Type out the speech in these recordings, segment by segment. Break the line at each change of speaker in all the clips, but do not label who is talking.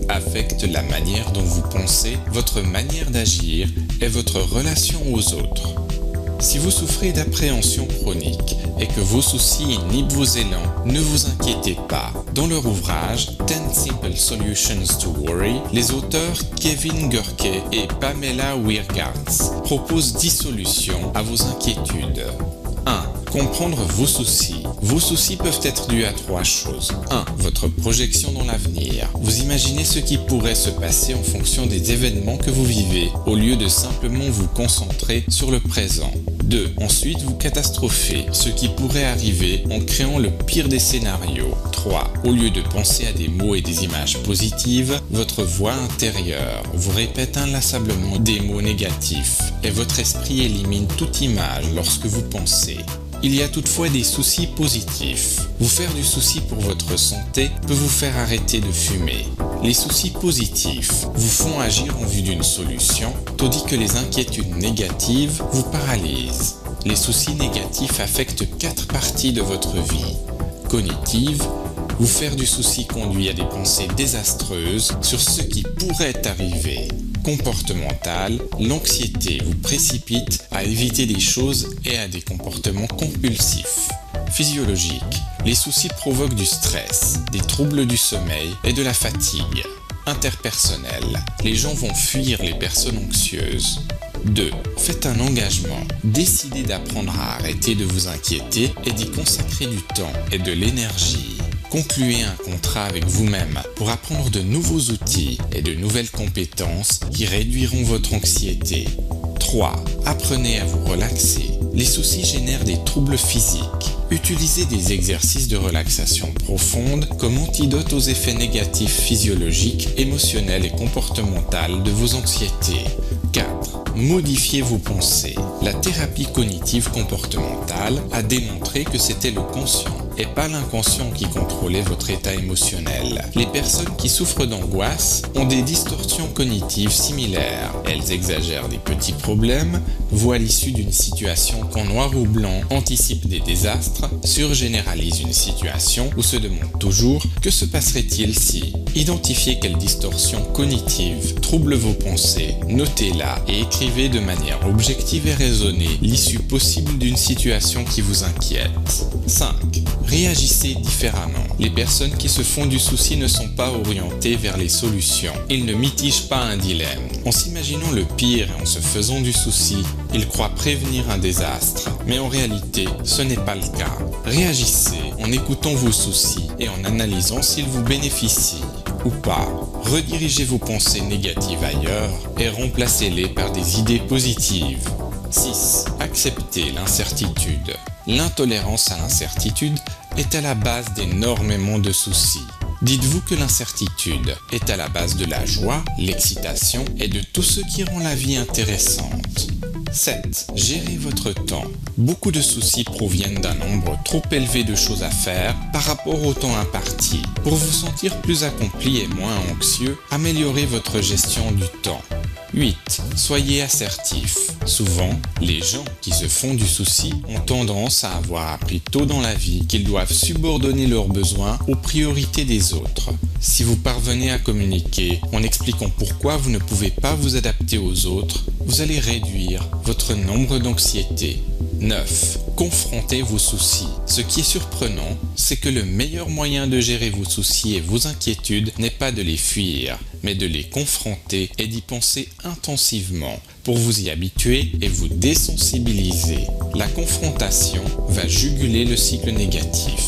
affectent la manière dont vous pensez, votre manière d'agir et votre relation aux autres. Si vous souffrez d'appréhension chronique et que vos soucis inhibent vos élans, ne vous inquiétez pas. Dans leur ouvrage 10 Simple Solutions to Worry, les auteurs Kevin Gurke et Pamela Wiergartz proposent 10 solutions à vos inquiétudes. 1. Comprendre vos soucis. Vos soucis peuvent être dus à 3 choses. 1. Votre projection dans l'avenir. Vous imaginez ce qui pourrait se passer en fonction des événements que vous vivez, au lieu de simplement vous concentrer sur le présent. 2. Ensuite, vous catastrophez ce qui pourrait arriver en créant le pire des scénarios. 3. Au lieu de penser à des mots et des images positives, votre voix intérieure vous répète inlassablement des mots négatifs et votre esprit élimine toute image lorsque vous pensez. Il y a toutefois des soucis positifs. Vous faire du souci pour votre santé peut vous faire arrêter de fumer. Les soucis positifs vous font agir en vue d'une solution, tandis que les inquiétudes négatives vous paralysent. Les soucis négatifs affectent 4 parties de votre vie. Cognitive, vous faire du souci conduit à des pensées désastreuses sur ce qui pourrait arriver. Comportementale, l'anxiété vous précipite à éviter des choses et à des comportements compulsifs. Physiologique, les soucis provoquent du stress, des troubles du sommeil et de la fatigue. Interpersonnel, les gens vont fuir les personnes anxieuses. 2. Faites un engagement. Décidez d'apprendre à arrêter de vous inquiéter et d'y consacrer du temps et de l'énergie. Concluez un contrat avec vous-même pour apprendre de nouveaux outils et de nouvelles compétences qui réduiront votre anxiété. 3. Apprenez à vous relaxer. Les soucis génèrent des troubles physiques. Utilisez des exercices de relaxation profonde comme antidote aux effets négatifs physiologiques, émotionnels et comportementaux de vos anxiétés. 4. Modifiez vos pensées. La thérapie cognitive comportementale a démontré que c'était le conscient et pas l'inconscient qui contrôlait votre état émotionnel. Les personnes qui souffrent d'angoisse ont des distorsions cognitives similaires. Elles exagèrent des petits problèmes, voient l'issue d'une situation qu'en noir ou blanc, anticipent des désastres, surgénéralisent une situation ou se demandent toujours que se passerait-il si. Identifiez quelle distorsion cognitive trouble vos pensées, notez-la et écrivez de manière objective et raisonnée l'issue possible d'une situation qui vous inquiète. 5. Réagissez différemment. Les personnes qui se font du souci ne sont pas orientées vers les solutions. Ils ne mitigent pas un dilemme. En s'imaginant le pire et en se faisant du souci, ils croient prévenir un désastre. Mais en réalité, ce n'est pas le cas. Réagissez en écoutant vos soucis et en analysant s'ils vous bénéficient ou pas. Redirigez vos pensées négatives ailleurs et remplacez-les par des idées positives. 6. Acceptez l'incertitude. L'intolérance à l'incertitude est à la base d'énormément de soucis. Dites-vous que l'incertitude est à la base de la joie, l'excitation et de tout ce qui rend la vie intéressante. 7. Gérez votre temps. Beaucoup de soucis proviennent d'un nombre trop élevé de choses à faire par rapport au temps imparti. Pour vous sentir plus accompli et moins anxieux, améliorez votre gestion du temps. 8. Soyez assertif. Souvent, les gens qui se font du souci ont tendance à avoir appris tôt dans la vie qu'ils doivent subordonner leurs besoins aux priorités des autres. Si vous parvenez à communiquer en expliquant pourquoi vous ne pouvez pas vous adapter aux autres, vous allez réduire votre nombre d'anxiété. 9. Confrontez vos soucis. Ce qui est surprenant, c'est que le meilleur moyen de gérer vos soucis et vos inquiétudes n'est pas de les fuir, mais de les confronter et d'y penser intensivement pour vous y habituer et vous désensibiliser. La confrontation va juguler le cycle négatif.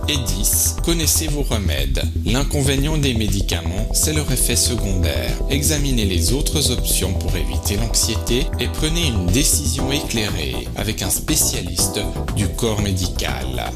Et 10. Connaissez vos remèdes. L'inconvénient des médicaments, c'est leur effet secondaire. Examinez les autres options pour éviter l'anxiété et prenez une décision éclairée avec un spécialiste du corps médical.